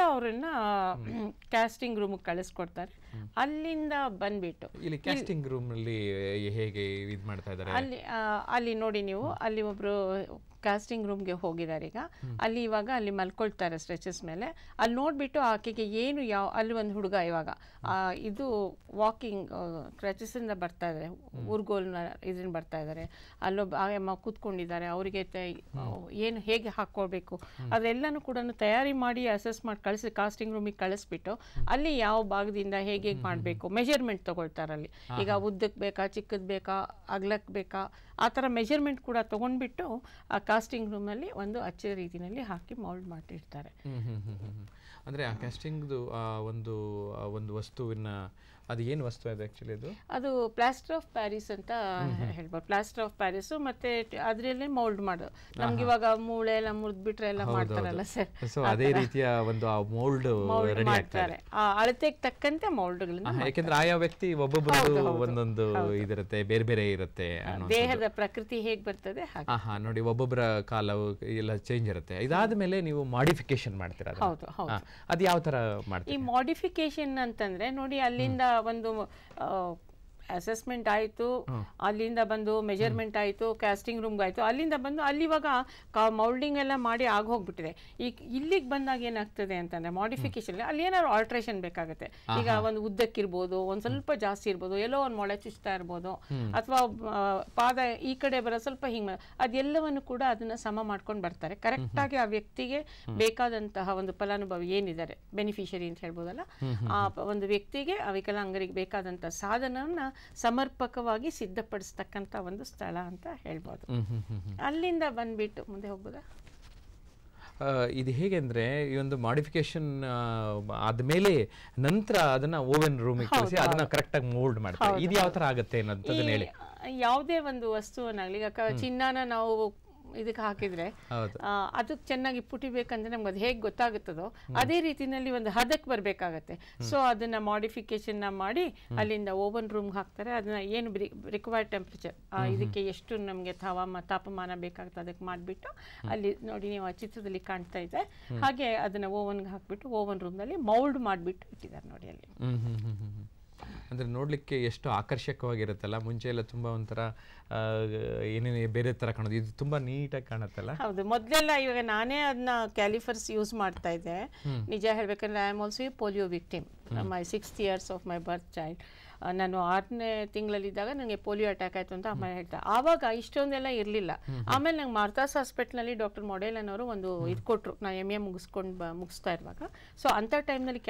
ಅವರನ್ನ casting room ಕಳಿಸ್ಕೊಡ್ತಾರೆ. ಅಲ್ಲಿಂದ ಬಂದ್ಬಿಟ್ಟು ಇಲ್ಲಿ ಕ್ಯಾಸ್ಟಿಂಗ್ ರೂಮ್ ಅಲ್ಲಿ ಹೇಗೆ ಇದು ಮಾಡ್ತಾ ಇದ್ದಾರೆ? ಅಲ್ಲಿ ನೋಡಿ ನೀವು, ಅಲ್ಲಿ ಒಬ್ರು ಕ್ಯಾಸ್ಟಿಂಗ್ ರೂಮ್ಗೆ ಹೋಗಿದ್ದಾರೆ ಈಗ. ಅಲ್ಲಿ ಇವಾಗ ಅಲ್ಲಿ ಮಲ್ಕೊಳ್ತಾರೆ ಸ್ಟ್ರೆಚಸ್ ಮೇಲೆ. ಅಲ್ಲಿ ನೋಡ್ಬಿಟ್ಟು ಆಕೆಗೆ ಏನು ಅಲ್ಲಿ ಒಂದು ಹುಡುಗ ಇವಾಗ ಇದು ವಾಕಿಂಗ್ ಕ್ರಚಸ್ಸಿಂದ ಬರ್ತಾ ಇದ್ದಾರೆ, ಊರ್ಗೋಲ್ನ ಇದನ್ನ ಬರ್ತಾ ಇದ್ದಾರೆ. ಅಲ್ಲೊಬ್ಬ ಅಮ್ಮ ಕೂತ್ಕೊಂಡಿದ್ದಾರೆ. ಅವರಿಗೆ ಏನು ಹೇಗೆ ಹಾಕ್ಕೊಳ್ಬೇಕು ಅದೆಲ್ಲನೂ ಕೂಡ ತಯಾರಿ ಮಾಡಿ ಅಸೆಸ್ ಮಾಡಿ ಕಳಿಸಿ ಕಾಸ್ಟಿಂಗ್ ರೂಮಿಗೆ ಕಳಿಸ್ಬಿಟ್ಟು ಅಲ್ಲಿ ಯಾವ ಭಾಗದಿಂದ ಹೇಗೆ ಮಾಡಬೇಕು ಮೆಜರ್ಮೆಂಟ್ ತಗೊಳ್ತಾರಲ್ಲಿ. ಈಗ ಉದ್ದಕ್ಕೆ ಬೇಕಾ, ಚಿಕ್ಕದ್ ಬೇಕಾ, ಅಗ್ಲಕ್ ಬೇಕಾ, ಆ ಥರ ಮೆಜರ್ಮೆಂಟ್ ಕೂಡ ತಗೊಂಡ್ಬಿಟ್ಟು ಆ ಕಾಸ್ಟಿಂಗ್ ರೂಮಲ್ಲಿ ಒಂದು ಅಚ್ಚೆ ರೀತಿಯಲ್ಲಿ ಹಾಕಿ ಮೌಲ್ಡ್ ಮಾಡಿರ್ತಾರೆ. ಅಂದರೆ ಆ ಕ್ಯಾಸ್ಟಿಂಗ್ದು ಒಂದು ವಸ್ತುವಿನ ಅದು ಏನು ವಸ್ತು ಅದು ಆ್ಯಕ್ಚುಲಿ? ಅದು ಪ್ಲಾಸ್ಟರ್ ಆಫ್ ಪ್ಯಾರಿಸ್ ಅಂತ ಹೇಳ್ಬೋದು. ಪ್ಲಾಸ್ಟರ್ ಆಫ್ ಪ್ಯಾರಿಸು ಮತ್ತೆ ಅದರಲ್ಲಿ ಮೌಲ್ಡ್ ಮಾಡೋದು. ನಮ್ಗೆ ಇವಾಗ ಮೂಳೆ ಎಲ್ಲ ಮುರಿದ್ಬಿಟ್ರೆ ಎಲ್ಲ ಮಾಡ್ತಾರಲ್ಲ ಸರ್, ಸೊ ಅದೇ ರೀತಿಯ ಒಂದು ಮೌಲ್ಡ್ ಮಾಡ್ತಾರೆ. ಆ ಅಳತೆಗೆ ತಕ್ಕಂತೆ ಮೌಲ್ಡ್ಗಳನ್ನ, ಯಾಕೆಂದ್ರೆ ಆಯಾ ವ್ಯಕ್ತಿ ಒಬ್ಬೊಬ್ಬರು ಒಂದೊಂದು ಇದಿರುತ್ತೆ, ಬೇರೆ ಬೇರೆ ಇರುತ್ತೆ. ದೇಹದ ಪ್ರಕೃತಿ ಹೇಗೆ ಬರ್ತದೆ ಹಾಗೆ ನೋಡಿ, ಒಬ್ಬೊಬ್ಬರ ಕಾಲವು ಎಲ್ಲ ಚೇಂಜ್ ಇರುತ್ತೆ. ಇದಾದ ಮೇಲೆ ನೀವು ಮಾಡಿಫಿಕೇಶನ್ ಮಾಡ್ತೀರಾ? ಹೌದು ಹೌದು. ಅದು ಯಾವ ತರ ಮಾಡ್ತೀರಾ? ಈ ಮಾಡಿಫಿಕೇಶನ್ ಅಂತಂದ್ರೆ ನೋಡಿ, ಅಲ್ಲಿಂದ ಒಂದು ಅಸೆಸ್ಮೆಂಟ್ ಆಯಿತು, ಅಲ್ಲಿಂದ ಬಂದು ಮೆಜರ್ಮೆಂಟ್ ಆಯಿತು, ಕ್ಯಾಸ್ಟಿಂಗ್ ರೂಮ್ಗೆ ಆಯಿತು, ಅಲ್ಲಿಂದ ಬಂದು ಅಲ್ಲಿ ಇವಾಗ ಮೌಲ್ಡಿಂಗ್ ಎಲ್ಲ ಮಾಡಿ ಆಗೋಗ್ಬಿಟ್ಟಿದೆ. ಈಗ ಇಲ್ಲಿಗೆ ಬಂದಾಗ ಏನಾಗ್ತದೆ ಅಂತಂದರೆ ಮಾಡಿಫಿಕೇಶನ್ ಅಲ್ಲಿ ಏನಾದ್ರು ಆಲ್ಟ್ರೇಷನ್ ಬೇಕಾಗುತ್ತೆ. ಈಗ ಒಂದು ಉದ್ದಕ್ಕಿರ್ಬೋದು, ಒಂದು ಸ್ವಲ್ಪ ಜಾಸ್ತಿ ಇರ್ಬೋದು, ಎಲ್ಲೋ ಒಂದು ಮೊಳೆ ಚುಚ್ತಾ ಇರ್ಬೋದು, ಅಥವಾ ಪಾದ ಈ ಕಡೆ ಬರೋ ಸ್ವಲ್ಪ ಹಿಂಗೆ, ಅದೆಲ್ಲವನ್ನು ಕೂಡ ಅದನ್ನು ಸಮ ಮಾಡ್ಕೊಂಡು ಬರ್ತಾರೆ. ಕರೆಕ್ಟಾಗಿ ಆ ವ್ಯಕ್ತಿಗೆ ಬೇಕಾದಂತಹ ಒಂದು ಫಲಾನುಭವಿ ಏನಿದ್ದಾರೆ, ಬೆನಿಫಿಷರಿ ಅಂತ ಹೇಳ್ಬೋದಲ್ಲ, ಆ ಒಂದು ವ್ಯಕ್ತಿಗೆ, ಆ ವಿಕಲಾಂಗರಿಗೆ ಬೇಕಾದಂಥ ಸಾಧನವನ್ನು ಸಮರ್ಪಕವಾಗಿ ಸಿದ್ಧಪಡಿಸ್ತಕ್ಕಂಥ ಒಂದು ಸ್ಥಳ ಅಂತ ಹೇಳ್ಬೋದು. ಅಲ್ಲಿಂದ ಬಂದ್ಬಿಟ್ಟು ಮುಂದೆ ಹೋಗ್ಬೋದಾ? ಇದು ಹೇಗೆ ಅಂದ್ರೆ, ಈ ಒಂದು ಮಾಡಿಫಿಕೇಶನ್ ಆದ್ಮೇಲೆ ನಂತರ ಅದನ್ನ ಓವೆನ್ ರೂಮಿಗೆ ಕಳಿಸಿ ಅದನ್ನ ಕರೆಕ್ಟ್ ಆಗಿ ಮೋಲ್ಡ್ ಮಾಡ್ತಾರೆ. ಇದು ಯಾವ ತರ ಆಗುತ್ತೆ ಅನ್ನೋದನ್ನ ಹೇಳಿ. ಯಾವುದೇ ಒಂದು ವಸ್ತುವನ್ನಾಗಲಿ, ಈಗ ಚಿನ್ನನ ನಾವು ಇದಕ್ಕೆ ಹಾಕಿದ್ರೆ ಅದು ಚೆನ್ನಾಗಿ ಪುಟಿಬೇಕಂದ್ರೆ ನಮ್ಗೆ ಅದು ಹೇಗೆ ಗೊತ್ತಾಗುತ್ತದೋ ಅದೇ ರೀತಿನಲ್ಲಿ ಒಂದು ಹದಕ್ಕೆ ಬರಬೇಕಾಗತ್ತೆ. ಸೊ ಅದನ್ನ ಮಾಡಿಫಿಕೇಶನ್ ಮಾಡಿ ಅಲ್ಲಿಂದ ಓವನ್ ರೂಮ್ಗೆ ಹಾಕ್ತಾರೆ. ಅದನ್ನ ಏನು ರಿಕ್ವೈರ್ಡ್ ಟೆಂಪ್ರೇಚರ್, ಇದಕ್ಕೆ ಎಷ್ಟು ನಮಗೆ ತಾಪಮಾನ ಬೇಕಾಗುತ್ತೆ ಅದಕ್ಕೆ ಮಾಡಿಬಿಟ್ಟು ಅಲ್ಲಿ ನೋಡಿ, ನೀವು ಆ ಚಿತ್ರದಲ್ಲಿ ಕಾಣ್ತಾ ಇದೆ ಹಾಗೆ ಅದನ್ನ ಓವನ್ಗೆ ಹಾಕ್ಬಿಟ್ಟು ಓವನ್ ರೂಮ್ನಲ್ಲಿ ಮೌಲ್ಡ್ ಮಾಡಿಬಿಟ್ಟು ಇಟ್ಟಿದ್ದಾರೆ ನೋಡಿ ಅಲ್ಲಿ. ಅಂದರೆ ನೋಡಲಿಕ್ಕೆ ಎಷ್ಟು ಆಕರ್ಷಕವಾಗಿರುತ್ತಲ್ಲ. ಮುಂಚೆ ಎಲ್ಲ ತುಂಬ ಒಂಥರ ಏನೇನು ಬೇರೆ ಥರ ಕಾಣೋದು, ಇದು ತುಂಬ ನೀಟಾಗಿ ಕಾಣುತ್ತಲ್ಲ. ಹೌದು, ಮೊದಲೆಲ್ಲ ಇವಾಗ ನಾನೇ ಅದನ್ನ ಕ್ಯಾಲಿಫರ್ಸ್ ಯೂಸ್ ಮಾಡ್ತಾ ಇದ್ದೆ. ನಿಜ ಹೇಳ್ಬೇಕಂದ್ರೆ I am also A polio victim. My 6th years of my birth child. ನಾನು 6ನೇ ತಿಂಗಳಲ್ಲಿದ್ದಾಗ ನನಗೆ ಪೋಲಿಯೋ ಅಟ್ಯಾಕ್ ಆಯಿತು ಅಂತ ಅಮ್ಮ ಹೇಳ್ತಾರೆ. ಆವಾಗ ಇಷ್ಟೊಂದೆಲ್ಲ ಇರಲಿಲ್ಲ. ಆಮೇಲೆ ನಂಗೆ ಮಾರ್ತಾಸ್ ಹಾಸ್ಪಿಟ್ಲಲ್ಲಿ ಡಾಕ್ಟರ್ ಮೊಡೇಲನ್ ಅವರು ಒಂದು ಇದು ಕೊಟ್ಟರು, ನಾನು MA ಮುಗಿಸ್ತಾ ಇರುವಾಗ. ಸೊ ಅಂಥ ಟೈಮ್ನಲ್ಲಿ